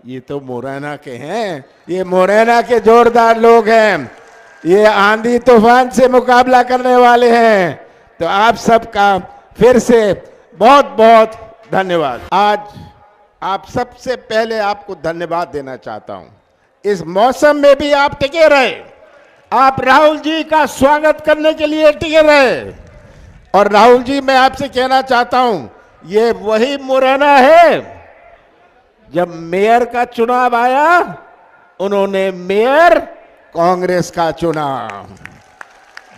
ये तो मुरैना के हैं, ये मुरैना के जोरदार लोग हैं, ये आंधी तूफान से मुकाबला करने वाले हैं। तो आप सबका फिर से बहुत बहुत धन्यवाद। आज आप सबसे पहले आपको धन्यवाद देना चाहता हूं। इस मौसम में भी आप टिके रहे, आप राहुल जी का स्वागत करने के लिए टिके रहे। और राहुल जी, मैं आपसे कहना चाहता हूं, ये वही मुरैना है जब मेयर का चुनाव आया उन्होंने मेयर कांग्रेस का चुना,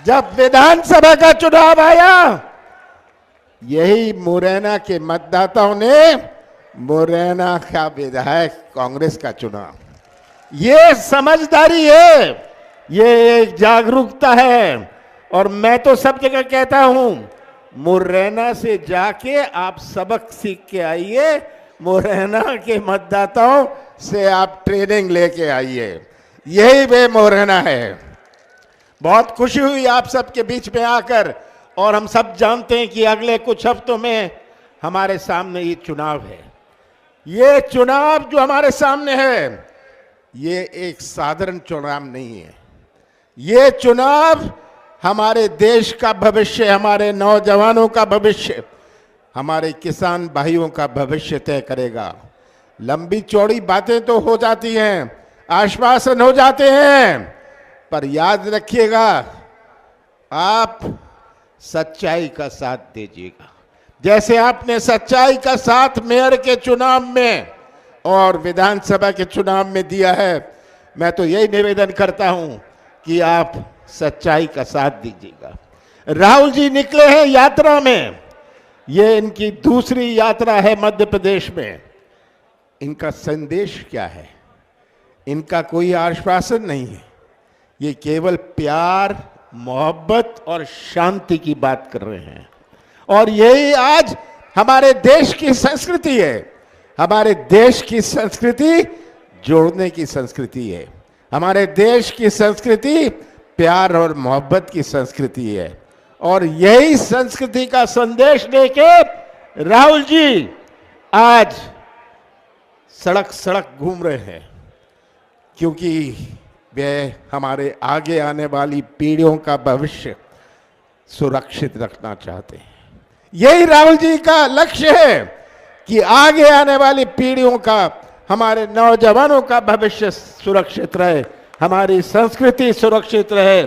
जब विधानसभा का चुनाव आया यही मुरैना के मतदाताओं ने मुरैना का विधायक कांग्रेस का चुना। ये समझदारी है, ये एक जागरूकता है। और मैं तो सब जगह कहता हूं, मुरैना से जाके आप सबक सीख के आइए, मुरैना के मतदाताओं से आप ट्रेनिंग लेके आइए, यही वे मुरैना है। बहुत खुशी हुई आप सबके बीच में आकर। और हम सब जानते हैं कि अगले कुछ हफ्तों में हमारे सामने ये चुनाव है। ये चुनाव जो हमारे सामने है, ये एक साधारण चुनाव नहीं है। ये चुनाव हमारे देश का भविष्य, हमारे नौजवानों का भविष्य, हमारे किसान भाइयों का भविष्य तय करेगा। लंबी चौड़ी बातें तो हो जाती हैं, आश्वासन हो जाते हैं, पर याद रखिएगा, आप सच्चाई का साथ दीजिएगा। जैसे आपने सच्चाई का साथ मेयर के चुनाव में और विधानसभा के चुनाव में दिया है, मैं तो यही निवेदन करता हूं कि आप सच्चाई का साथ दीजिएगा। राहुल जी निकले हैं यात्रा में, ये इनकी दूसरी यात्रा है मध्य प्रदेश में। इनका संदेश क्या है? इनका कोई आश्वासन नहीं है, ये केवल प्यार, मोहब्बत और शांति की बात कर रहे हैं। और यही आज हमारे देश की संस्कृति है। हमारे देश की संस्कृति जोड़ने की संस्कृति है। हमारे देश की संस्कृति प्यार और मोहब्बत की संस्कृति है। और यही संस्कृति का संदेश देके राहुल जी आज सड़क सड़क घूम रहे हैं, क्योंकि वे हमारे आगे आने वाली पीढ़ियों का भविष्य सुरक्षित रखना चाहते हैं। यही राहुल जी का लक्ष्य है कि आगे आने वाली पीढ़ियों का, हमारे नौजवानों का भविष्य सुरक्षित रहे, हमारी संस्कृति सुरक्षित रहे।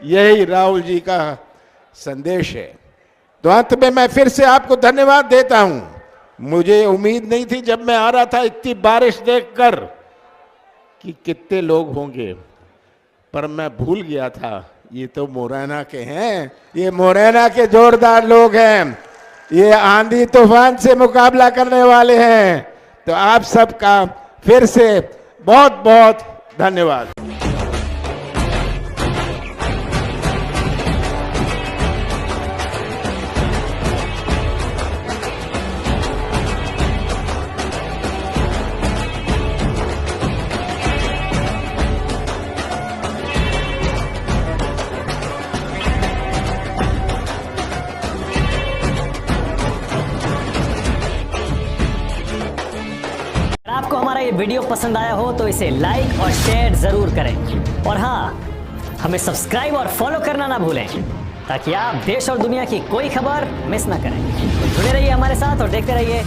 यही राहुल जी का संदेश है। तो अंत में मैं फिर से आपको धन्यवाद देता हूं। मुझे उम्मीद नहीं थी जब मैं आ रहा था इतनी बारिश देखकर कि कितने लोग होंगे, पर मैं भूल गया था ये तो मुरैना के हैं, ये मुरैना के जोरदार लोग हैं, ये आंधी तूफान से मुकाबला करने वाले हैं। तो आप सबका फिर से बहुत बहुत धन्यवाद। आपको हमारा ये वीडियो पसंद आया हो तो इसे लाइक और शेयर जरूर करें। और हाँ, हमें सब्सक्राइब और फॉलो करना ना भूलें, ताकि आप देश और दुनिया की कोई खबर मिस ना करें। तो जुड़े रहिए हमारे साथ और देखते रहिए